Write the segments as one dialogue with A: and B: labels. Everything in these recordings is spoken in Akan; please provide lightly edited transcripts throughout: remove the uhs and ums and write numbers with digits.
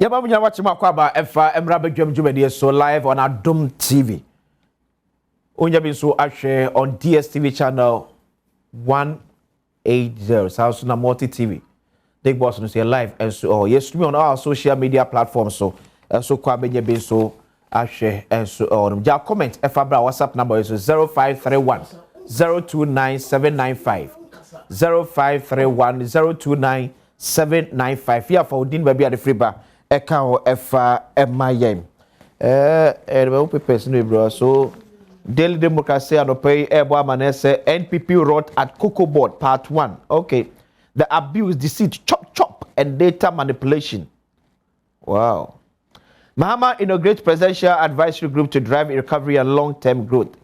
A: Yaba munya watch makwaba efa emra bedwam djumedi so live on Adom TV. Onya bin so ahwe on DSTV channel 180 South na Multi TV. Big Boss no say live and so yes to me on our social media platforms so kwa benye bin so ahwe and so on. Ja comment efa bra WhatsApp number is 0531 029795 0531 029795 here for Odin baby at the free bar. Eka ho efa emayem we papers no bro so Daily Democracy and pay ebo amanese NPP wrote at Cocoa Board part 1. Okay, the abuse, deceit, chop and data manipulation. Wow. Mahama inaugurates presidential advisory group to drive recovery and long-term growth.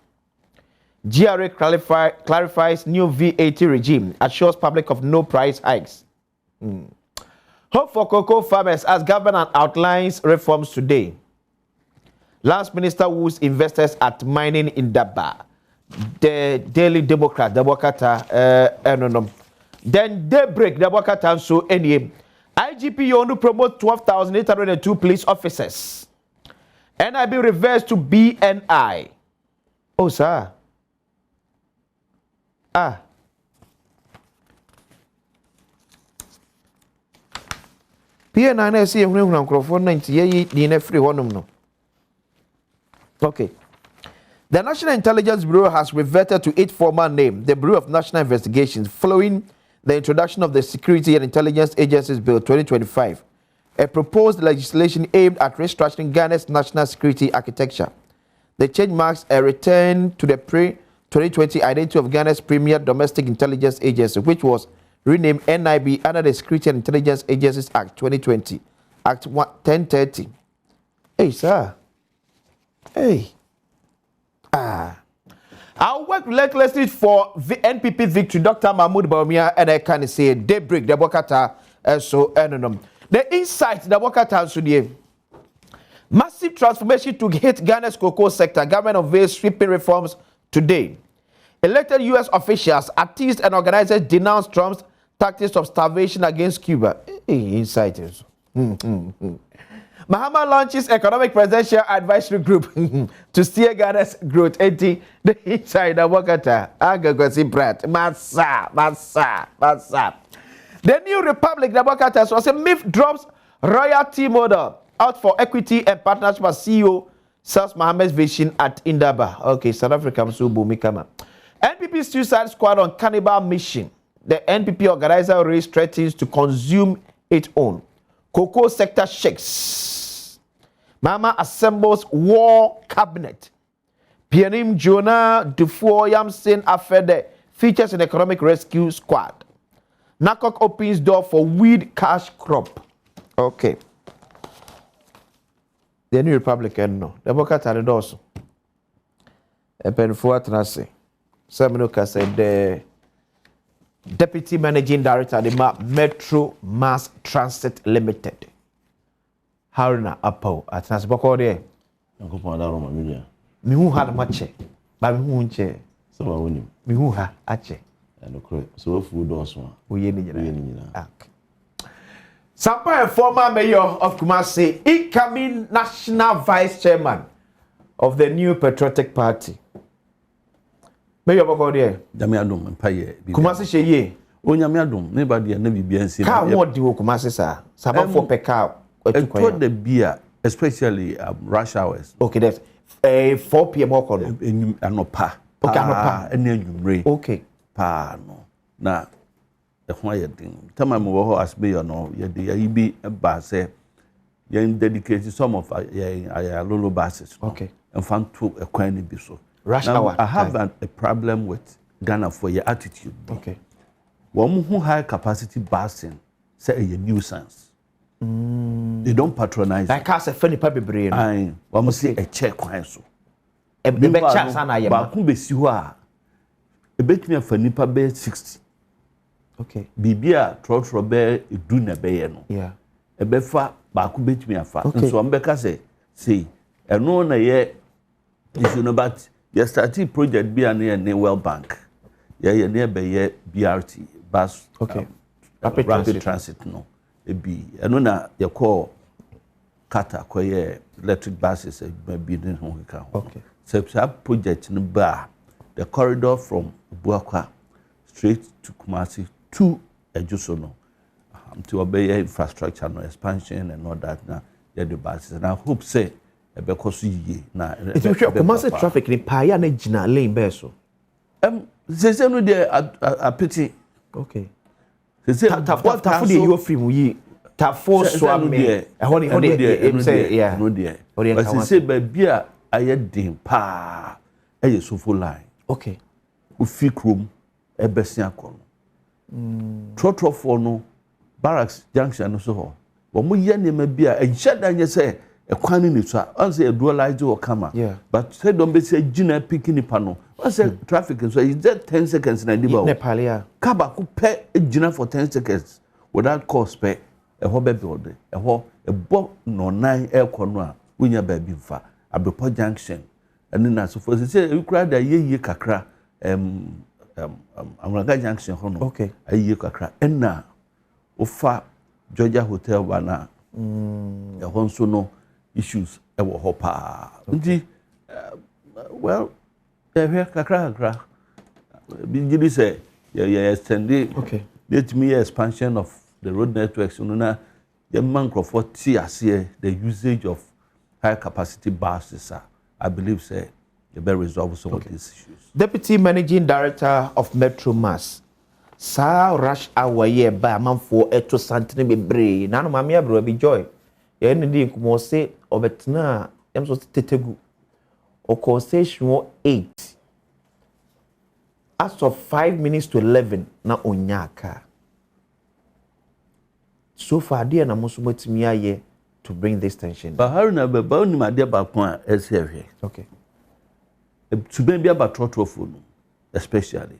A: GRA clarifies new VAT regime, assures public of no price hikes. Hope for cocoa farmers as government outlines reforms today. Last Minister woos investors at mining in Daba. The Daily Democrat, the Wakata, no. Then Daybreak, the Wakata, so any IGP Yonu promote 12,802 police officers. NIB reversed to BNI. Oh, sir. PNI na see ehunu microphone 90 ye di na free honum no. Okay. The National Intelligence Bureau has reverted to its former name, the Bureau of National Investigations, following the introduction of the Security and Intelligence Agencies Bill 2025, a proposed legislation aimed at restructuring Ghana's national security architecture. The change marks a return to the pre-2020 identity of Ghana's premier domestic intelligence agency, which was renamed NIB under the Security and Intelligence Agencies Act 2020, Act 1030. Hey, sir. Hey. I'll work relentlessly for NPP victory. Dr. Mahmoud Bawumia and I can say Daybreak, the Bokata, so no. The insight, the Bokata, so the massive transformation to hit Ghana's cocoa sector. Government unveils sweeping reforms today. Elected U.S. officials, artists, and organizers denounce Trump's tactics of starvation against Cuba. Insight is. Mahama launches Economic Presidential Advisory Group to steer Ghana's growth. The inside of Wakata. Agagosi Brat. Massa. The New Republic, the Wakata, was a MIF drops royalty model out for equity and partnership as CEO sells Mohammed's vision at Indaba. Okay, South Africa, Msubu Mikama. NPP suicide squad on cannibal mission. The NPP organizer race threatens to consume its own. Cocoa sector shakes. Mama assembles war cabinet. Pianim Jonah Dufour Yamson Afede features an economic rescue squad. NACOC opens door for weed cash crop. Okay. The New Republican no. The Bokata the doors. Epenfua Trase. Seminoka said the Deputy Managing Director of the Metro Mass Transit Limited. Haruna Apo at Nasboko there. Mihu had much, but Mihu che.
B: So
A: Mihu ha ache.
B: And so food also.
A: Sampa, a former mayor of Kumasi, incoming national vice chairman of the New Patriotic Party. Mayor Boko there.
B: Adom Empire.
A: Kumasi sheye.
B: Adom, nobody and never be NC.
A: How what do you Kumasi sir? Sabah for peka.
B: And for the beer, especially rush hours.
A: Okay, that's 4 p.m. or
B: no pa.
A: Okay, no pa.
B: And
A: okay.
B: Pa no. Na the quiet thing. Tell my mother as mayor no. You be a bass. You dedicated some of a lolo basses.
A: Okay.
B: And found to a coin be so.
A: Rush
B: now,
A: hour.
B: I have a problem with Ghana for your attitude.
A: Okay.
B: One who high capacity basin say a nuisance. They don't patronize.
A: Like I said, funny paper brain.
B: I want say a check coin so.
A: A big chance and I am.
B: But who be siwa? A bit me a funny paper 60.
A: Okay.
B: Bibia trot bear do na bear no.
A: Yeah.
B: A befa baku bit me a fa.
A: Okay.
B: So I'm beka say and no na ye if you know about your starting project be near World Bank. Yeah, near BRT bus.
A: Okay.
B: Rapid transit no. Be I know na you call kata koye electric buses maybe den ho ka.
A: Okay.
B: So project no ba the corridor from Buakwa straight to Kumasi to Ejuso no. To obey infrastructure no expansion and all that na the buses and I hope say because ye na
A: if you Kumasi traffic ni pa ya na gina lane be so.
B: Say no dey a pity.
A: Okay.
B: Say
A: what for the you free mu yi ta force so am e ho ni say yeah
B: no dey but say ba bia aye din pa aye sofo line.
A: Okay.
B: Ufi krom ebesia kono trotro for no barracks junction no so ho wo mo ye nema bia enhyeda nye say ekwan ni so on say dualize o kama but say don be say gina picking pano on say traffic so is that 10 seconds na diba
A: Nepal ya
B: kaba ku pe gina for 10 seconds without cost pe e ho be build e ho e bo no nan e kono a wonya ba bi mfa Abepo junction and na so for say you cry da ye kakra Amraga junction ho no
A: okay
B: aye kakra enna ofa Georgia hotel bana e ho nso no issues e wo ho pa nti well here kakra bi say extend
A: okay
B: let me expansion of the road networks na the mangrove ase the usage of high capacity buses I believe say they better resolve some of these issues.
A: Deputy Managing Director of Metro Mass sa rush hour ye ba manfo eto santene bebre na no mame abro bi joy ye ne di nkumo se obetena em so tetegu o concession 8 as of 5 minutes to 11 na onyaka so far dia na muso matimi aye to bring this tension.
B: But Haruna ba oni ma dia ba kon SFA.
A: Okay.
B: To be about trotro especially.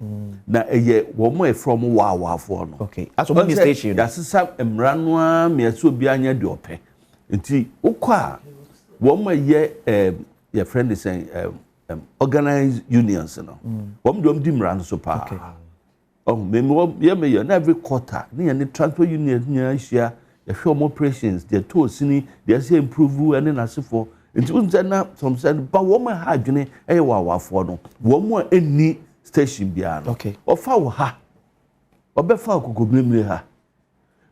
B: Na eye wo mo from wa for no.
A: Okay. As one station.
B: That is some emranwa me so bi anya de ope. Nti ukwa wo mo ye your friend is saying organized unions no. Wo mo dom di mran so pa.
A: Okay.
B: Oh me ye na every quarter ni any transport union nya hia ye hwe operations they to sini they say improve and na sefo. Nti unze na some said ba wo ma ha adwene e wawafo no wo mo eni station bia no
A: okay
B: ofa wo ha obefa akokoblemre ha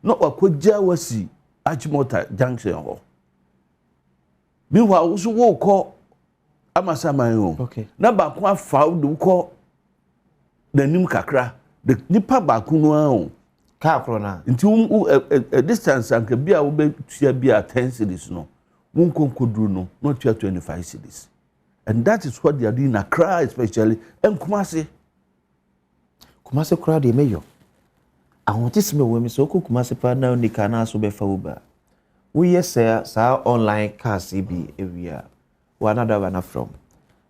B: no akogja wasi Achimota junction ho biwa wo so wo ko amasaman ho
A: okay
B: na ba ko afa wo ko nanim kakra de nipa ba ko no ho
A: ka akro na
B: nti distance anka bia wo be tua bia 10 cities no won konkoduru no not 25 cities and that is what they are doing Accra especially and Kumasi
A: crowd dey mayor ahon ti sme we mi so ko Kumasi pa na ni kana so be fa uba we yes sa online cars bi area we another one from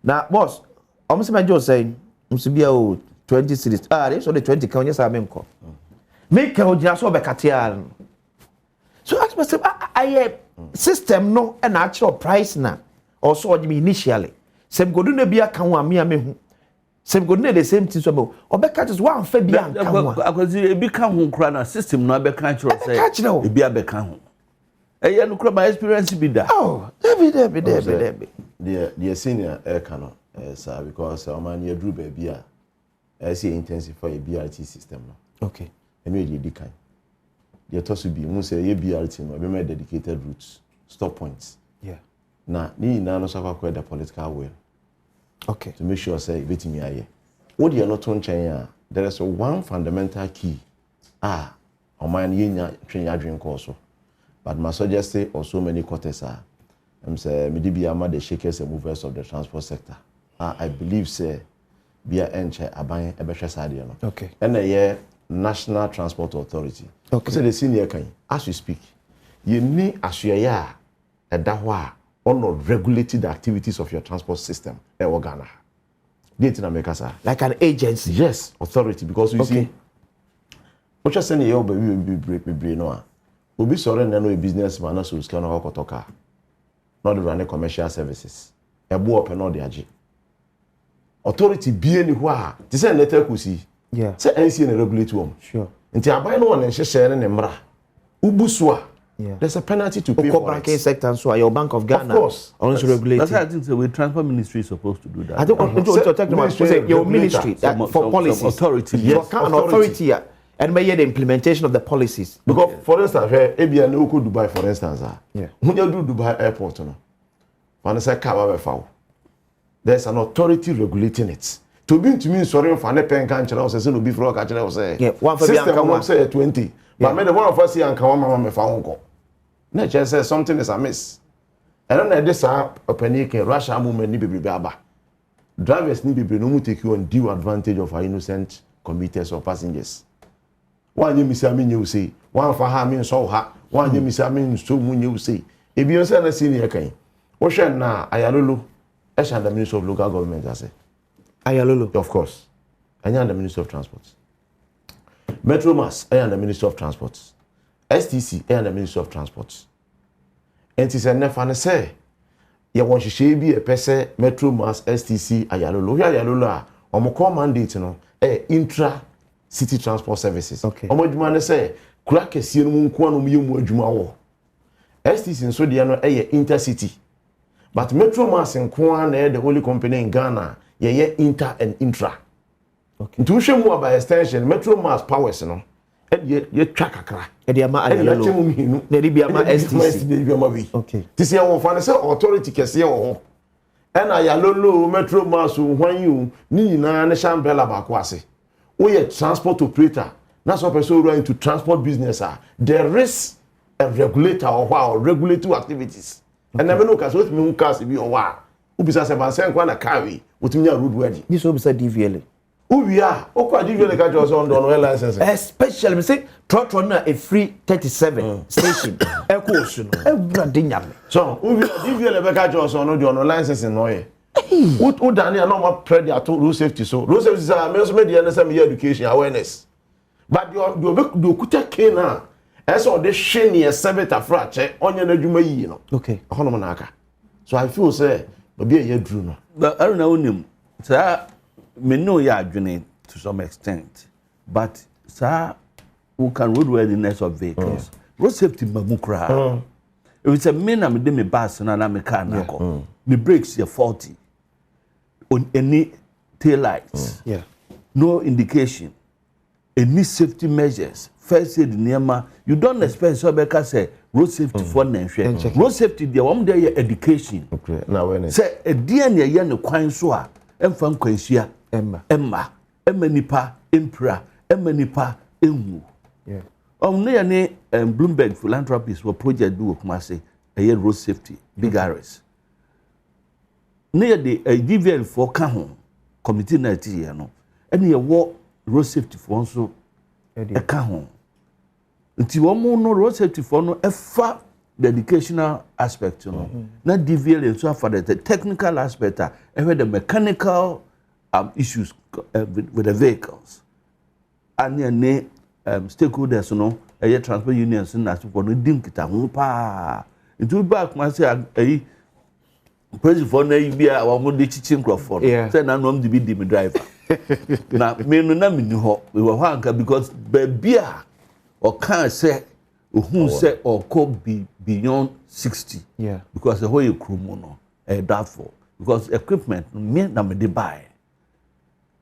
A: na boss omo se majo say msibia o 20 cities they so the 20 kan yes amenko make o jina so be katia so ask myself I system no and actual price na also me initially sem godu na bia kan wa me hu sem godu na the same thing so be obeka just one fa bia kan wa
B: akozi ebi kan hu kra na system no abeka kira say ebi abeka hu eye no kra my experience bi da
A: David
C: the senior cano sir because man you drew baby say intensify a BRT system no
A: okay
C: and we dey kan the to be mu say ye BRT no be my dedicated routes stop points na ni na no so akwa the political will
A: okay
C: to make sure say betimi aye what you not on chen there is one fundamental key o man yenya twen adwen course but my suggest say also many quarters say medibia ma the shakers and movers of the transport sector I believe say bia enche aban ebehwe sade no
A: okay
C: and a National Transport Authority
A: okay
C: so the senior kan as we speak you ni asuya da ho a on regulated activities of your transport system e Ghana date na make us
A: like an agency
C: yes authority because you see what you saying you be no obi sore na no a businessman na so scan no kotoka not run commercial services e bo open no de age authority be ni ho a ti say na takusi
A: yeah
C: say NC na regulate wo
A: sure
C: nti aban no won nhye ne mra ubusu a There's a penalty to pay for
A: banking sector, so your Bank of Ghana.
C: Of course.
A: Also regulated.
B: That's why I think the Transport Ministry is supposed to do that.
A: I think your ministry for policies.
B: Authority.
A: Yes, an authority. And may the implementation of the policies.
C: Because, for instance, Abia no go Dubai, for instance. When you do Dubai airport, there's an authority regulating it. To me, sorry, for a pen can't tell us, no before I tell us,
A: one for
C: the say 20. But made the one of us here and come on my phone call. Nature says something is amiss. And then this a panic in Russia movement need be baba. Drivers need be no take you undue advantage of our innocent commuters or passengers. One you miss you say, one for her means so hot, one you miss so when you say. If you send a senior kind, what shall now Ayalulu, as the Minister of Local Government, I say.
A: Ayalulu,
C: of course. I am the Minister of Transport. Metro Mass, I am the Minister of Transport. STC, I am the Minister of Transport. And it is a never say, you want to be a person, Metro Mass, STC, Ayalulu, or more mandate, intra city transport services.
A: Okay.
C: Omojumane say, crack a seal moon quanum you mojumawo. STC in Sodiano, intercity. But Metro Mass and Kwan, the only company in Ghana, inter and intra. Okay. To show more by extension, Metro Mass powers, and ye track a crack.
A: Ediama Ayalulu, Nedibiama STC. Okay. This
C: year, one say authority can see all. And Ayalulu, Metro Mass, when you need na Shambella Bakwasi. We a transport operator. That's what person going to transport business. There is a regulator or regulatory activities. And never know because what me cars be or wow. Who be say say kwa na carry with me road ready.
A: This will be say DVLA.
C: Who we are? O kwa DVLA ka just on license.
A: Especially me say trotro na a free 37 station. E ko so no. Everybody nyame.
C: So who we DVLA be ka just on the license no here. Who Daniel no more pressure to road safety so. Road safety say me also me the NSM education awareness. But you kuta ke na eso de hwe ne sebeta frache onye na adwuma yi no.
A: Okay.
C: Hono na aka. So I feel say obi e yadru no.
B: But I don't know him. Sir, me know ya adwene to some extent. But sir, who can roadworthiness of vehicles. Road safety mamukra. If it's a me am de me bus na me car na ko. Me brakes are faulty. On any tail lights. No indication. Any safety measures. First aid nema. You don't expect so because say road safety for nenswe. Road safety there one day education.
C: Okay. Now when
B: say a dear near ye no kwan so a emfa kwansia emma nipa empra nipa enwu.
A: Yeah.
B: Ne ne Bloomberg philanthropists were project do kuma say a road safety big areas. Near the DVL for Kahon committee na ti no and ye wo road safety for so e Kahon nti wo mo no road safety for no efa the educational aspect no na DVL so for the technical aspect and the mechanical issues with the vehicles and ne stakeholders no transport unions na for no dim kita ho pa nti back ma say President for na bia wa mo de chichi microphone say na no am be the driver na me no na me ni ho we were hanka because bia or can say who say or could be beyond 60 because the whole crew no that for because equipment me na me dey buy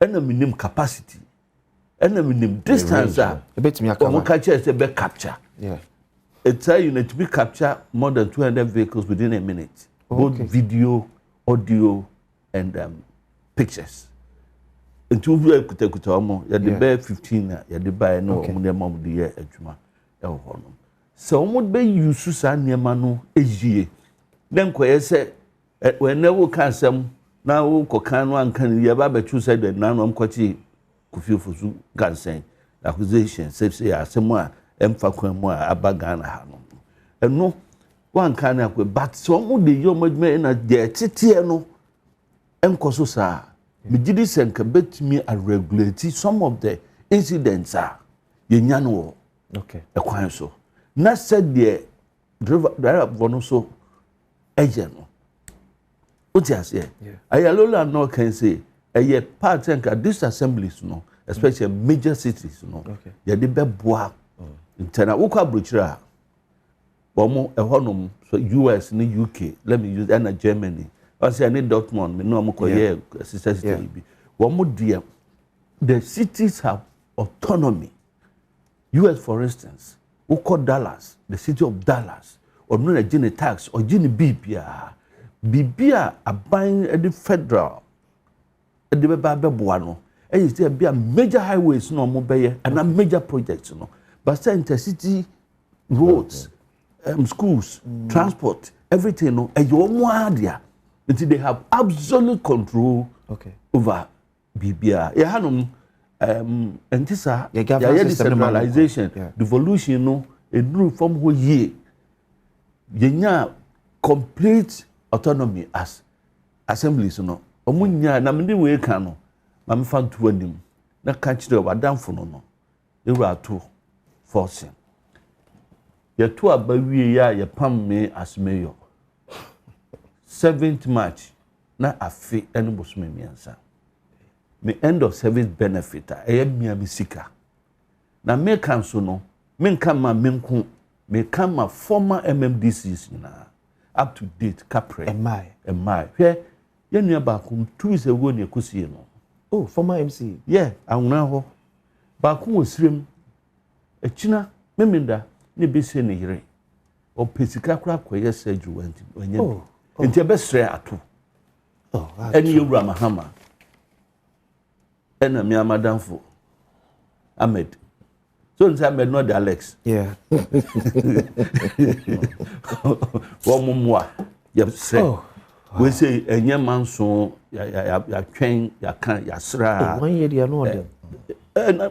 B: and na minimum capacity and na minimum distance a
A: bit me
B: akama catch say be capture it's a unit to be capture more than 200 vehicles within a minute. Both video, audio, and pictures. And two very kuta omo. Ya de bear 15 ya de buy no omo de mom de year adwuma e ho no. So omo be use sa niema no ejie. Then ko say when na wo kan sam na wo ko kan no ankan ya ba be chu say de na no am kwachi kufiofusu gansen accusation say asem a emfa kwan mu a abaga na ha no. Eno one kind of but some de yo madme na de tete no enkoso sa me gidi senka betimi a regulate some of the incidents ye nya no
A: okay
B: e kwan so na said the driver no so eje no uti ase ayalola no can say eye part and disassemblies no especially major cities no ye de beboa internal wo kwa brochira Omo ehonom so US ni UK let me use and Germany I say any Dortmund me no mo koye sister bi omo dia the cities have autonomy. US for instance we call Dallas the city of Dallas or no na gene tax or gene bibia aban the federal e de be boa no e say be a major highways no mo be and a major projects no but say intercity roads schools, transport, everything, no, until they have absolute control over BBR. And this decentralization, devolution, no, a new form who ye complete autonomy as assemblies, no. Omunya na mende we kan no, ma me fan to anim. Na ka kire wadamfo no. Ewura to forcing. Ye to abawie ya ye pam me as mayor 7th March na afi ene bosome miansa me end of service benefit e mia misika na me kan so no me nka ma me nko me kan ma former MMDCs na up to date capre emai hwe ye nua ba ko 2 weeks ago ne kosie no
A: oh former MC
B: yeah awuna ho ba ko osirem echina memenda ne bese ne yire o pesika kura koye seju wanti onye enti ebesre ato eni yewura mahama ena mi amadamfo Ahmed so nti Ahmed no de Alex
A: yeah
B: wo mumwa ye se we say enye manso ya twen ya kan ya sra
A: 1 year dia no dem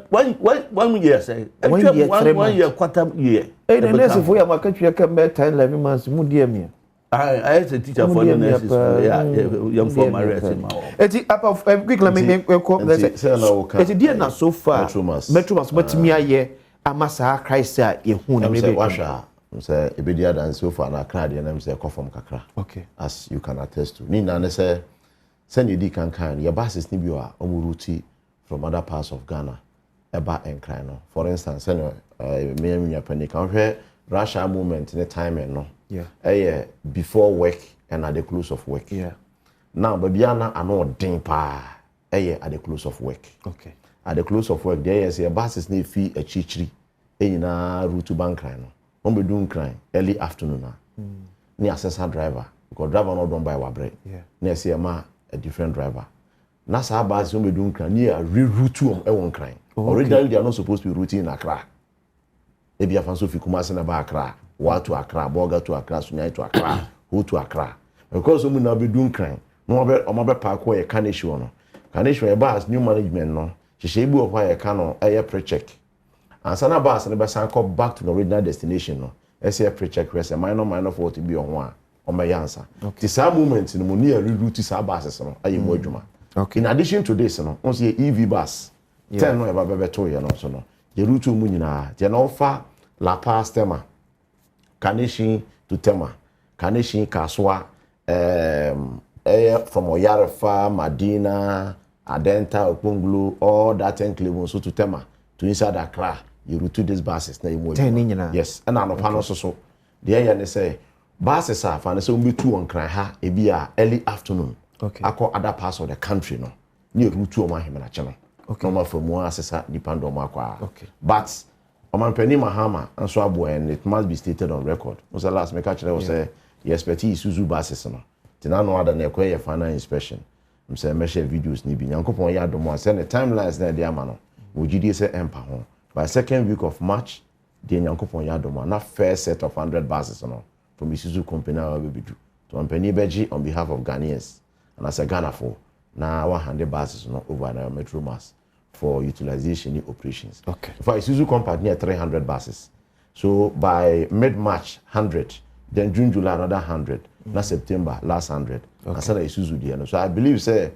B: one year say 1 year quarter year
A: eh the nurse for ya makatwa ka be 10-11 months mu dia mi
B: I as a teacher for the nurses young for marriage
A: eti up quick let me come eti dia na so far metromas matimi aye amasa Christ a ye hu na me be
C: washa say ebedia dan so far na card ya na say confirm kakra
A: okay
C: as you can attest to ni na say send you di kan your buses ni bi wa omuruti from other parts of Ghana eba enkran no for instance send me panic kan Russia movement in the time no yeah before work and at the close of work
A: yeah
C: now babiana ano den pa at the close of work
A: okay
C: at the close of work there say buses na fi achichiri nyina route bank line no on be do nkran early afternoon na ni assessor driver because driver no don buy wabre
A: yeah
C: na say ma a different driver na sa bus on be do nkran ni a reroute on e won nkran originally they are not supposed to be routing in Accra ebi afanso fi Kumasi na ba Accra wa to Accra boga to Accra sunyai to Accra who to Accra because we na be do nkran no be park where Kaneshi no Kaneshi e bus new management no hye bi wo kwa e ka no e pre-check and sana bus ne be san come back to the original destination no e say pre-check rest minor for to be on one o me yansa the same moment no money reroute sa buses no ayi mo adwuma in addition to this no on say EV bus 10 no e ba be to ye no so no ye route mu nyina je no fa La Paz Tema Kaneshi to Tema Kaneshi Kaswa from Oyarefa Madina Adenta Okponglu all that enclave so to Tema to inside Accra you route these buses na you yes and no panel so the area they say buses are fan say we two on Kran ha e bia early afternoon akọ other parts of the country no ni route o ma him na che no normal for mo assessor depend on akwa but Mpensenpensemu Mahama and so abo and it must be stated on record. Was the last make actually was say your expertise Isuzu buses no. Tina no other na ekwe final inspection. I'm say measure videos ni bi Nyankopon ya Adom send the timelines na dey ama no. We gidi say empa ho. By second week of March, the Nyankopon ya Adom na first set of 100 buses no from Isuzu company we be do. To Mpensenpensemu Beji on behalf of Ghanaians and as a Ghana for na 100 buses no over na metro mass for utilization in operations.
A: Okay.
C: For Isuzu company near 300 buses. So by mid-March 100, then June, July another 100. Now September last 100. Okay. So Isuzu there. So I believe say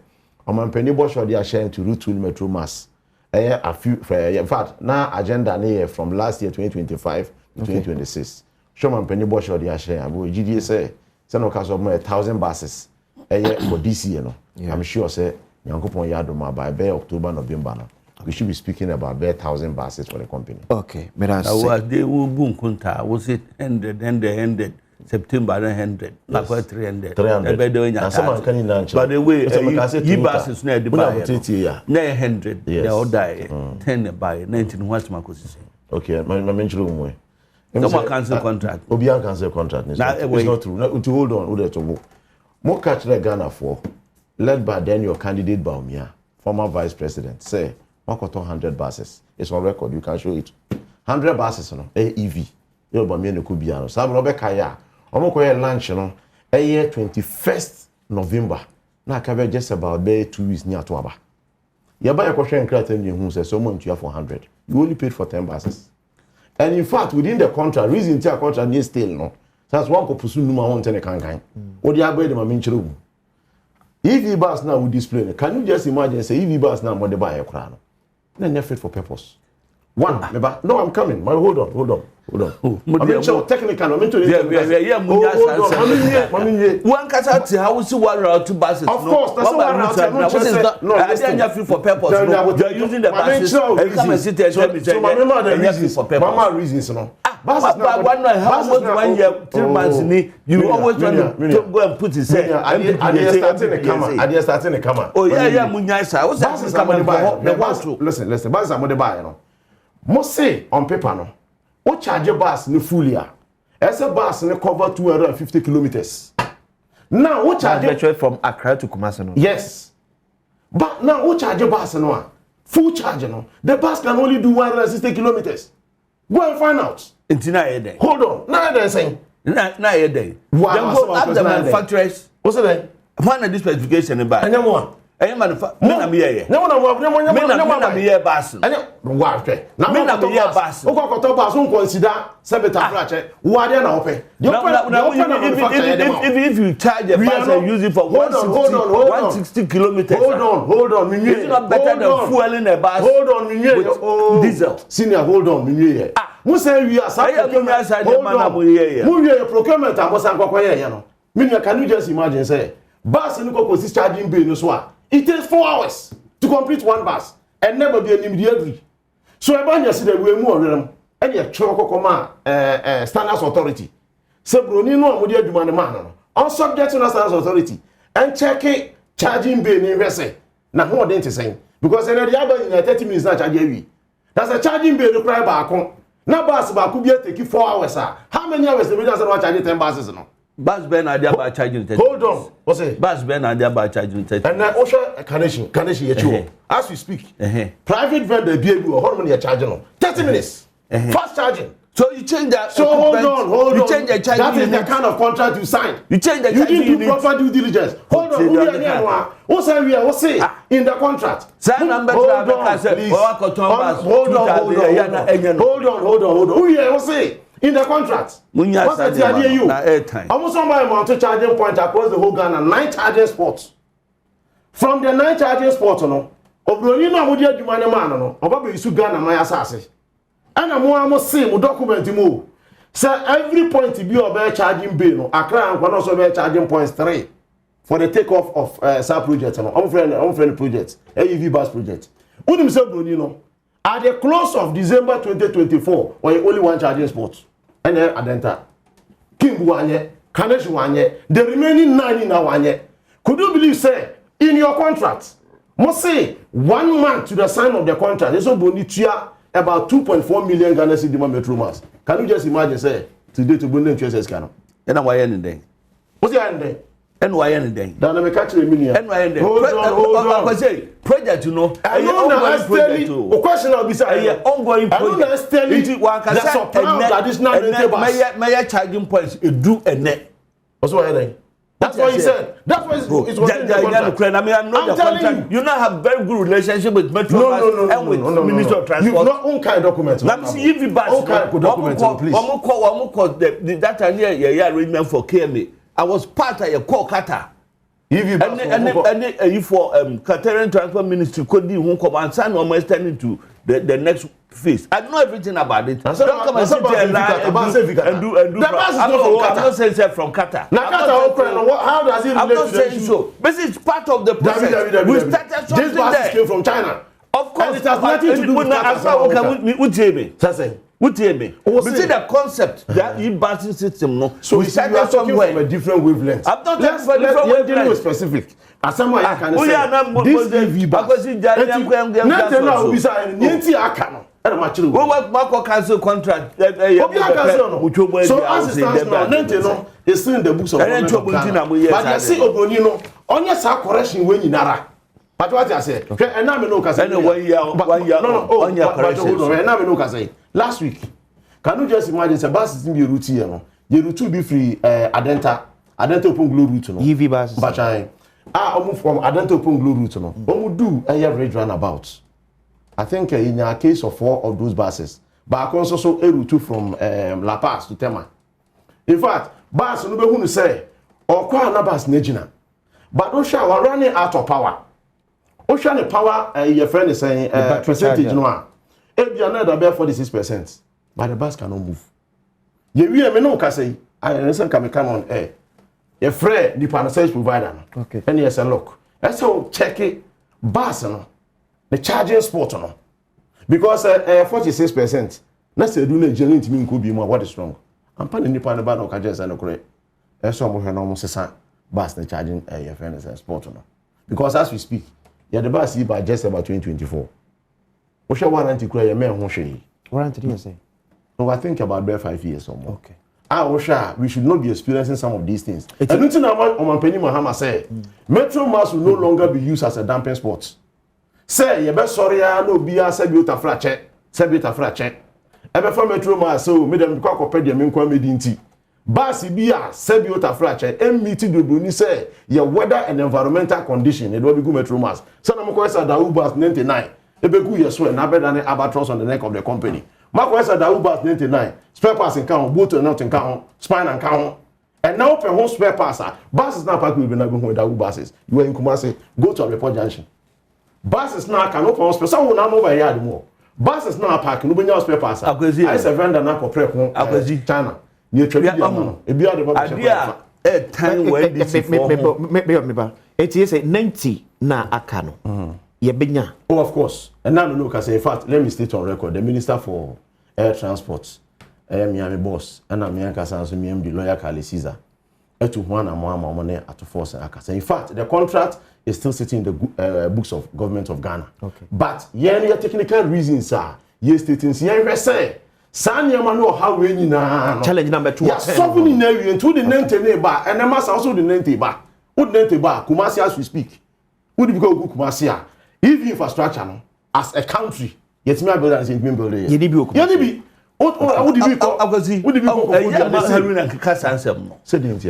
C: Mpensenpensemu show they are sharing to route to metro mass. A few in fact now agenda near from last year 2025 to 2026. Show Mpensenpensemu show they are sharing. But GDA say no case of 1,000 buses for this year no. I'm sure say Nyankopon ya Adom by October November no we should be speaking about bare 1,000 buses for the company.
A: Okay, me that's
B: they will boom kunta. Was it ended September 100? Like 300.
C: 300. Now someone can in answer.
B: By the way,
C: you
B: buses near the buy. 900.
C: Yes.
B: They all die. 10 buy 19 what's my course.
C: Okay, my mention room.
B: Someone cancel contract.
C: Obian cancel contract. It's not true. No, to hold on, to more catch the Ghana for, led by then your candidate Baumia, former vice president, say, 100 buses. It's on record, you can show it. 100 buses, no, AEV. You're Baumia no Kubiano. Sam Robert Kaya, Omokoye lunch, no, a year 21st November. Now, cover just about 2 weeks near to Aba. You buy a question and credit and you say, someone to you for 100. You only paid for 10 buses. And in fact, within the contract, reason to contract near still, no. That's one could pursue no one ten a kind. What the other way, the EV bus now will display. Can you just imagine, say, EV bus now, what they buy a crown? Then they're fit for purpose. One, no, I'm coming. Hold on. I'm into technical, I'm into
B: one cat how we see 1 or 2 buses.
C: Of course, that's what I'm
B: not free for purpose. You're using the buses and come and sit there and tell me, so my
C: mama reasons, no.
B: Buses now, 1 year, 3 months, you always want to go and put his head.
C: I did starting the camera.
B: Oh, yeah, Munyasa. What's that?
C: Listen, buses are more buy, you know. Must say on paper, no. What charge a bus no fully? As a bus no cover 250 kilometers. Now, what charge
A: from Accra to Kumasi? No?
C: Yes. But now, what charge a bus no? Full charge, no. The bus can only do 160 kilometers. Go and find out. Hold on. Now they're saying.
B: Now you're there. Why? Then go up the manufacturers.
C: What's it?
B: Find a specification about.
C: And then what?
B: I manufacture. No,
C: here bus. And what? Now, here bus. Okay, bus won't consider sabotage. What are you now pay?
B: If you charge a bus and use it for 160 kilometers.
C: Hold on.
B: It's not better than fueling a bus.
C: Hold on,
B: diesel.
C: Senior, hold on, Who say we are procurement and what's up? Can you just imagine, say, bus and go charging bill no so. It takes 4 hours to complete 1 bus and never be an immediate. So I buy yesterday we more them and you try standards authority. So Bruni no mo dey adwuma ne man no. On subject to standards authority and check it charging bill in rese. Na ho dey say because any dey aba in 30 minutes na charge we. That's a charging bill no cry back. Na bus ba ku be take 4 hours. How many hours the media say we charge 10 buses no?
B: Bus Ben are there by charging 30.
C: Hold on. What's it?
B: Bus Ben are there by charging 30.
C: And then also connection as we speak. Private vendor be able how many are charging 30 minutes. Fast charging.
B: So you change that.
C: So hold on.
B: You change the charging.
C: That is the kind of contract you signed.
B: You change the charging.
C: You didn't do proper due diligence. Hold on. What's say in the contract?
B: Sign number
C: hold on. Who here what's say? In the contract, what's the idea you? Almost somebody want to charging point across the whole Ghana, 9 charging spots. From the 9 charging spots, no, Obroni no mo dia dwuma ne man no, oba be isu Ghana my asase. And I'm say mo document mo. Say every point be oba charging bill no, Accra and Kwano so be charging points 3 for the takeoff of SAP project no. I'm friend project, AEV bus project. Unim say Obroni no. At the close of December 2024, or only 1 charging spot. And then Adenta, King Wanye, Kanesh Wanye, the remaining 9 in Wanye. Could you believe, say, in your contract, must say 1 month to the sign of the contract, there's about 2.4 million Ghana cedi metro mass. Can you just imagine, say, today to Bunde Churches Cano?
B: And I'm anything.
C: What's the end?
B: And why anything?
C: Then I'm catching a million.
B: And why anything?
C: Hold on.
B: Project, you know.
C: I know that project. A question will be said.
B: Ongoing project.
C: I know that's supply additional maintenance.
B: May charging points do a net.
C: What's what I think? That's what he said. That's what it's in the contract.
B: I mean, I'm not the contract. You not have very good relationship with Metro and with Minister of Transport.
C: You've not own kind of documents.
B: Let me see if you buy
C: own kind of documents, please.
B: One call that arrangement for KMA. I was part of your call Qatar. And for Qatarian Transport Ministry could be who come and sign on my standing to the next phase. I know everything about it. Don't come and sit there and lie and do. I'm not saying from Qatar.
C: How does it relate to
B: I'm not saying so. But it's part of the process. We started something
C: this bus came from China.
B: Of course,
C: and it has nothing to do with
B: What do you mean? We see the concept that you basing system no.
C: So we started somewhere from a different wavelength.
B: I'm not talking for different wavelength.
C: Let's specific. As someone you can say this EV bus. Now we say ninety akano.
B: What cancel contract?
C: So as it stands now, ninety no is still in the books of government. But you see Obroni no, only sa correction when you nara. But what I say, and now me no can say.
B: No, on your correction.
C: And now me no can say. Last week, can you just imagine the bus is in the route here? No, the route be free. Adenta open glue route no.
A: EV buses.
C: But I move from Adenta open glue route no. We do a average runabout. I think in a case of 4 of those buses, but also a route from La Paz to Tema. In fact, bus no be who say or kwa na bus nejina. But don't show we're running out of power. Ocean the power your friend is saying percentage no. If you are not about 46%, but the bus cannot move. You will me no can say I understand come on air. Your friend the panel service provider.
A: Okay.
C: And yes, look. Let's all check it. Bus no. The charging sport no. Because 46%. Let's say do not generate me could be more what is wrong. I'm planning the panel about no can just no correct. That's why we have almost a bus the charging your friend is sport no. Because as we speak, yeah the bus is by just about 2024. What's your warranty?
A: Warranty, you say?
C: No, I think about 5 years or more.
A: Okay.
C: We should not be experiencing some of these things. And nothing about Mpensenpensemu Mahama say, Metro Mass will no longer be used as a dumping spot. Say, you best sorry, no be a Sebiota frache. Ever from Metro Mass, so made them call pedia minqua medinti. Basi be a Sebiota frache, and meeting the Bruni say, your weather and environmental condition, it will be good Metro Mass. Some of us are the Ubas 99. Ebeku yeso na better than albatross on the neck of the company. Marco said that Ubas 99 spare parts in count, boot and not in count, spine and count. And now per home spare parts buses now park will be not going with the Ubases. You are in Kumasi, go to a report junction. Buses now can open spare. Some will not know by yard more. Buses now park no be spare parts. I say vendor now for prep China. You trade it be the
B: a time when this
A: it is a 90 na akano.
C: Oh, of course. And now look, I say, in fact, let me state on record, the Minister for Air Transport, Miami boss, and I'm the lawyer Kali Caesar, to one and more money at force. In fact, the contract is still sitting in the books of government of Ghana.
A: Okay.
C: But yeah, technical reasons are yes, stating yeah, say, Sanya man know how we
A: challenge number 2.
C: Yeah, something in there into the 90 bar, and the mass also the 90 bar. Would 90 bar, Kumasi as we speak. Would go Kumasi? If infrastructure no, as a country, yet me build and St. Building. Yedibi. What did we call?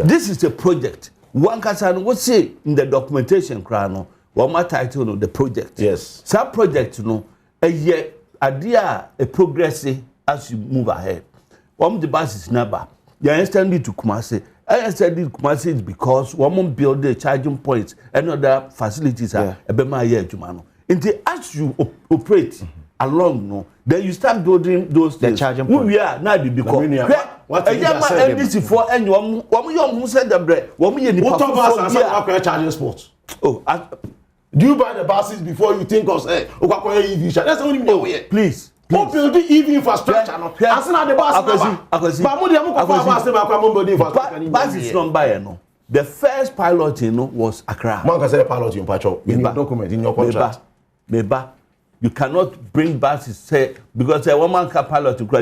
B: This is a project. One can what say in the documentation crano, what my title no the project.
C: Yes.
B: Some project no a year idea a progressive as you move ahead. One the bus is never. You understand it to Kumasi. I understand it Kumasi is because one build the charging points and other facilities are a bema year Jumano. Until as you operate along, no, then you start building those things.
A: The charging point.
B: We are now because what NDC for and one who said the bread. What
C: charging sports?
B: Oh,
C: do you buy the buses before you think of EV? That's only me.
B: Please.
C: Who build the EV infrastructure? No, as not the bus.
B: Bus is not buying. No, the first pilot was Accra.
C: Man can say pilot in Pacho in your document in your contract.
B: Meba, you cannot bring buses say because a woman can pilot to cry.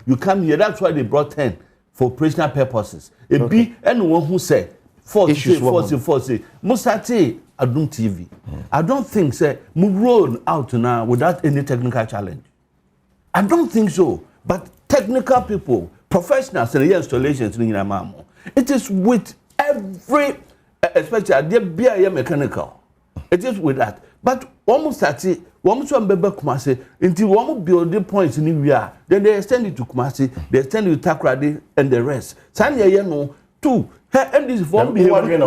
B: You come here. That's why they brought 10 for operational purposes. It be anyone who say force. Musate Adom TV. I don't think say move roll out now without any technical challenge. I don't think so. But technical people, professionals in the installations in Yamamo, it is with every, especially the BIA mechanical. It is with that. But almost at it, one to Mbeba Kumasi, until one build the points in India, then they extend it to Kumasi, they extend it to Takrady and the rest. Sanya no, two. And this form behavior,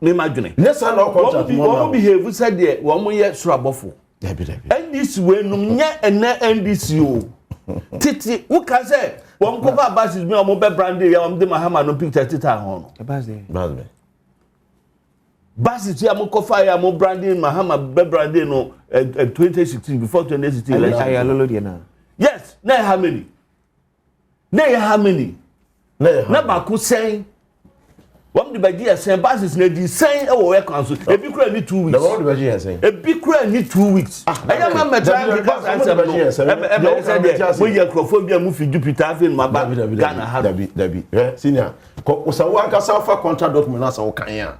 B: imagine.
C: Let's not contract.
B: One behave said there, 1 year Srabofu. And this way, no, and this you. Titi, who can say, one cover buses me on mobile brandy, I'm the Mahama no picture Tita on. Basis ya mo kofa ya mo branding Mahama be branding no 2016 before 2016 election. Yes, na how many? Na ba ku sen. Wam de baji sen basis na di sen e wo council. E bi kura ni 2 weeks.
C: Na wam de baji sen.
B: E bi kura ni 2 weeks. Aya ma metra because I said no. We microphone mu fi Jupiter afin ma ba Ghana ha.
C: Dabi. Senior. Ko usawa aka safa contract document na sa wo kan ya.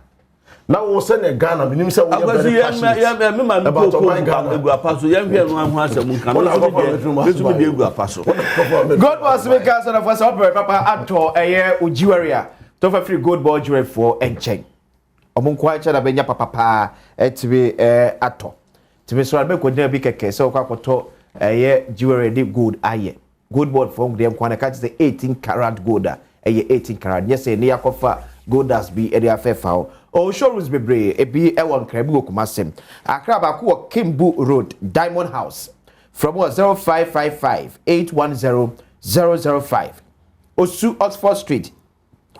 C: Na wo se ne Ghana minim se wo ye very passionate.
B: Ya me ma
C: about my Ghana
B: egu apaso ya hwe no ho asem nkan. Besu me egu apaso.
A: God was make us on for some papa ato eye ujiwaria. To for free gold ball jewelry for enchen. Omo kwa cha da benya papa etibi ato. Tibi so be ko bi keke se kwa koto eye jewelry di gold aye. Gold ball for dem kwa na catch the 18 karat gold eye 18 karat. Yes e ne yakofa gold as be e dey afefa o showrooms bebre e bi e won krabi go kumasem. Akra ba ko Kimbu Road Diamond House from 0555 810 005 Osu Oxford Street.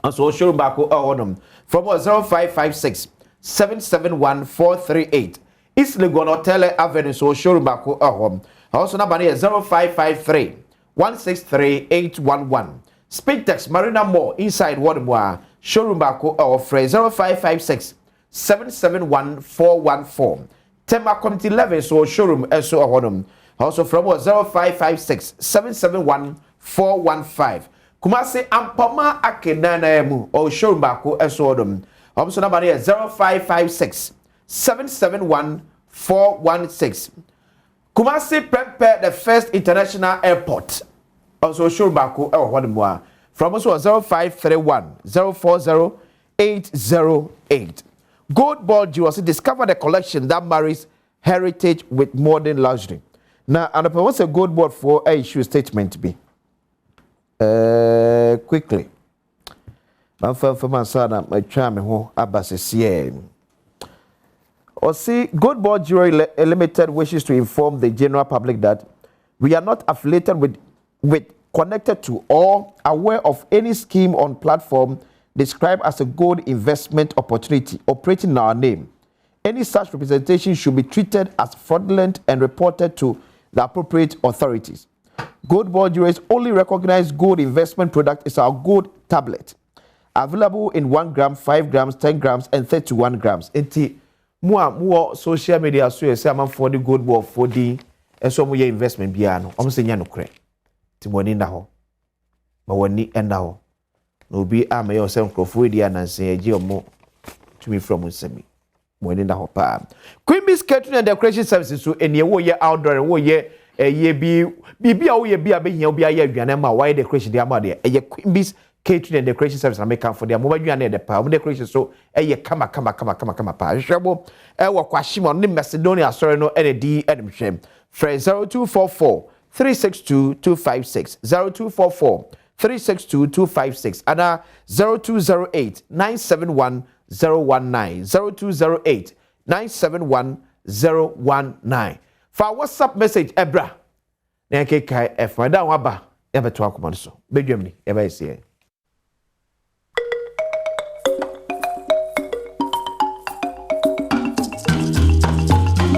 A: And so showroom back from 0556 771 438 East Legon Tele Avenue. So showroom back home. Also number 0553 163 811 Speed text Marina Mall inside Wadmore. Showroom back or phrase 0556 771 414 Tema Community 11. So showroom so home. Also from 0556 771 415 Kumasi Ampama Akenana mu or showroom bako esodom. Also number 0556 771 416. Kumasi Prepare the first international airport. Also showroom bako one more. From also 0531 040 808. Gold Ball Jewels discover the collection that marries heritage with modern luxury. Now, and what's a gold board for a issue statement to be? Quickly. My son, my charming home, Abbas is here. Or see, Gold Ball Jewelry Limited wishes to inform the general public that we are not affiliated with connected to or aware of any scheme on platform described as a gold investment opportunity operating in our name. Any such representation should be treated as fraudulent and reported to the appropriate authorities. Gold Ball Jewelry's only recognized gold investment product is our gold tablet, available in 1 gram, 5 grams, 10 grams, and 31 grams. Enti more social media so you say I'm for the gold ball for the so mo investment bia no om se nya no kre. Ti mo ni na ho. Ma woni enda ho. No bi am ye osem krofo dia na se agi omo to me from nsemi. Mo ni na ho pa. Queen Bee's Catering and Decoration Services so eni wo ye outdoor wo ye ye bi a wo ye bi a be hia obi aye aduane ma why decoration dia ma de ye Queen Bee's Catering and Decoration Service na make am for dia mo aduane de pa mo decoration so kama pa hwebo wo kwashimo ne Macedonia sorry no ene di edem hwem free 0244 362 256 0244 362 256 and 0208 971 019 0208 971 019 for WhatsApp message ebra na ke kai f ma da wa ba e beto akoma so bedwam ni e ba ese